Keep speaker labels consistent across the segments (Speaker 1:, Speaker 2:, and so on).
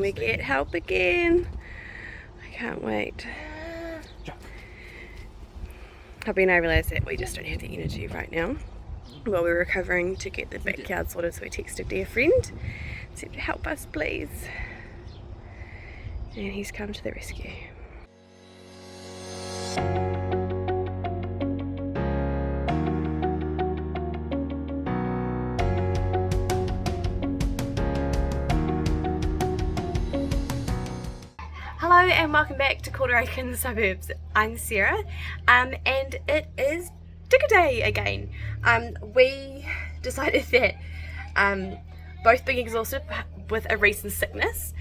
Speaker 1: Can we get help again? I can't wait. Hubby and I realised that we just don't have the energy right now while we're recovering to get the backyard sorted, so we texted dear friend, said help us please, and he's come to the rescue. Hello and welcome back to Cordoraken Suburbs. I'm Sarah, and it is digger day again. We decided that both being exhausted with a recent sickness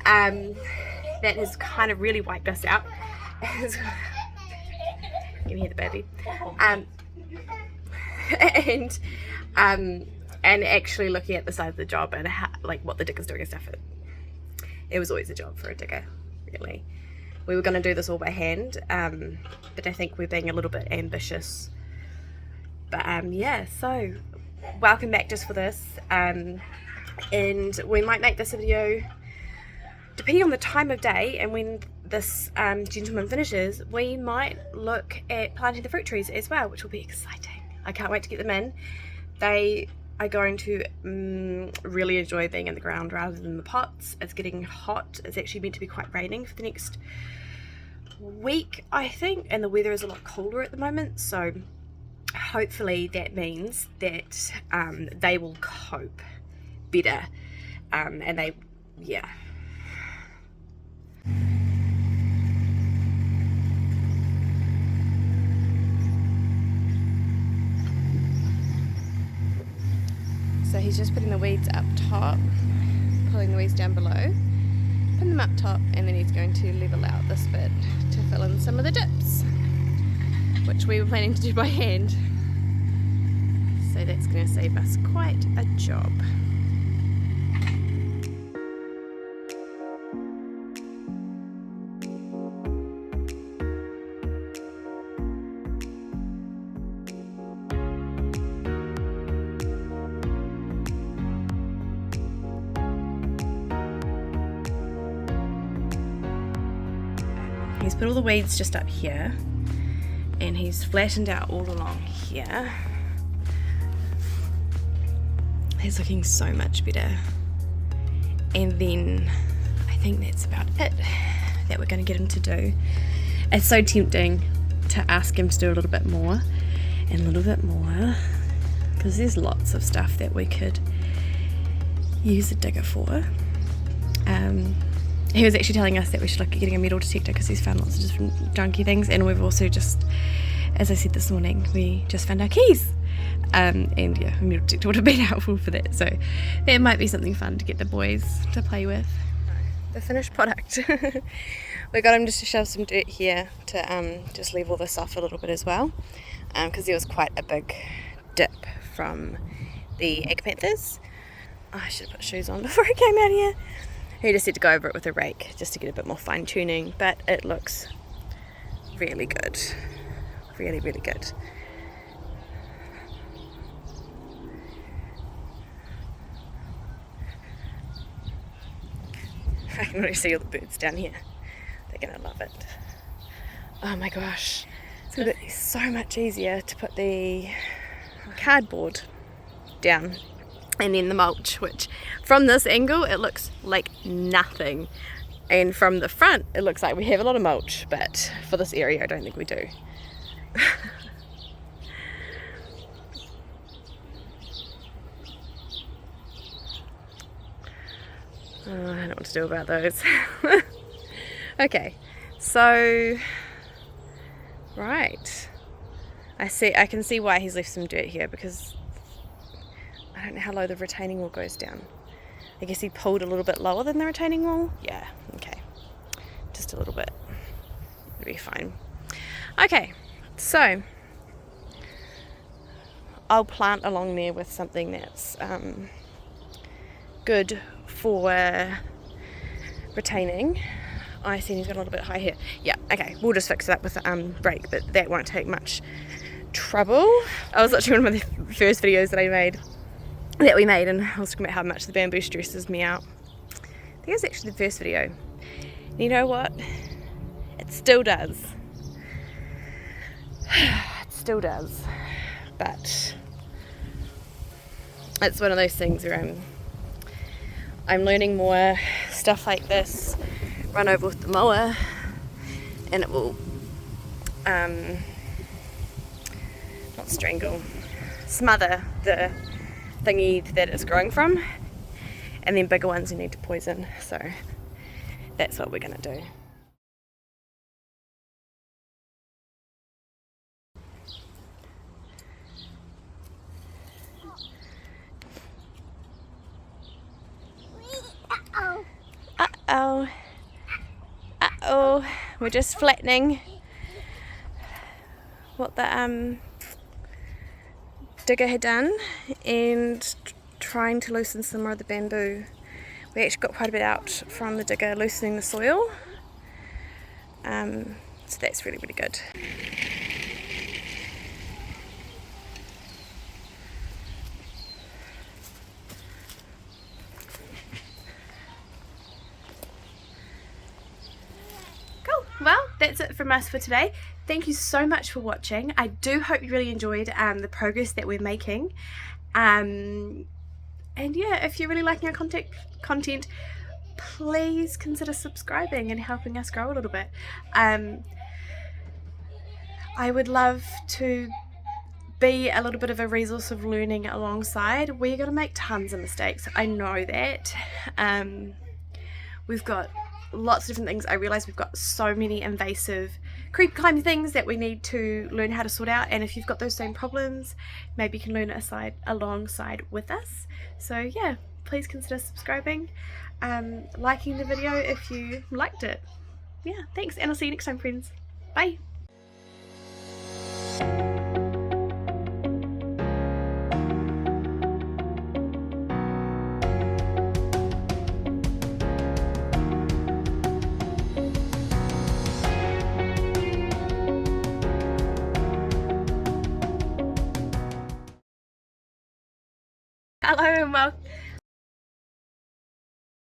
Speaker 1: that has kind of really wiped us out. You can hear the baby. And actually looking at the side of the job and how, like what the digger's doing and stuff. It was always a job for a digger. Really. We were going to do this all by hand, but I think we're being a little bit ambitious. But yeah, so welcome back just for this, and we might make this a video depending on the time of day, and when this gentleman finishes we might look at planting the fruit trees as well, which will be exciting. I can't wait to get them in. They are going to really enjoy being in the ground rather than the pots. It's getting hot. It's actually meant to be quite raining for the next week, I think, and the weather is a lot colder at the moment, so hopefully that means that they will cope better, and they, yeah. So he's just putting the weeds up top, pulling the weeds down below, putting them up top, and then he's going to level out this bit to fill in some of the dips, which we were planning to do by hand. So that's going to save us quite a job. He's put all the weeds just up here, and he's flattened out all along here. It's looking so much better. And then I think that's about it that we're going to get him to do. It's so tempting to ask him to do a little bit more and a little bit more, because there's lots of stuff that we could use a digger for. He was actually telling us that we should look at getting a metal detector because he's found lots of different junky things, and we've also just, as I said this morning, we just found our keys, and yeah, a metal detector would have been helpful for that, so that might be something fun to get the boys to play with. The finished product. We got him just to shove some dirt here to just level this off a little bit as well, because there was quite a big dip from the egg panthers. Oh, I should have put shoes on before I came out here. He just had to go over it with a rake just to get a bit more fine tuning, but it looks really good. Really, really good. I can already see all the birds down here. They're gonna love it. Oh my gosh. It's gonna be so much easier to put the cardboard down and then the mulch, which from this angle it looks like nothing, and from the front it looks like we have a lot of mulch, but for this area I don't think we do. Oh, I don't know what to do about those. Okay, so right, I can see why he's left some dirt here, because I don't know how low the retaining wall goes down. I guess he pulled a little bit lower than the retaining wall. Yeah, okay. Just a little bit. It'll be fine. Okay, so I'll plant along there with something that's good for retaining. I see he's got a little bit high here. Yeah, okay, we'll just fix that with the brake, but that won't take much trouble. I was watching one of the first videos that we made, and I was talking about how much the bamboo stresses me out. think it was actually the first video. And you know what? It still does. It still does. But it's one of those things where I'm learning more stuff like this. Run over with the mower and it will not strangle, smother the thingy that it's growing from, and then bigger ones you need to poison. So that's what we're gonna do. Uh-oh. Uh-oh. We're just flattening what the digger had done and trying to loosen some more of the bamboo. We actually got quite a bit out from the digger loosening the soil. So that's really, really good. Well, that's it from us for today. Thank you so much for watching. I do hope you really enjoyed the progress that we're making. And yeah, if you're really liking our content, please consider subscribing and helping us grow a little bit. I would love to be a little bit of a resource of learning alongside. We're going to make tons of mistakes. I know that. We've got lots of different things. I realise we've got so many invasive creep climbing things that we need to learn how to sort out, and if you've got those same problems, maybe you can learn alongside with us. So yeah, please consider subscribing, liking the video if you liked it. Yeah, thanks, and I'll see you next time, friends. Bye.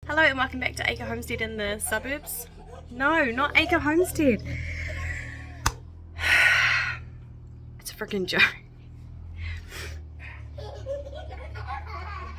Speaker 1: Hello and welcome back to Acre Homestead in the suburbs. No, not Acre Homestead. It's a freaking joke.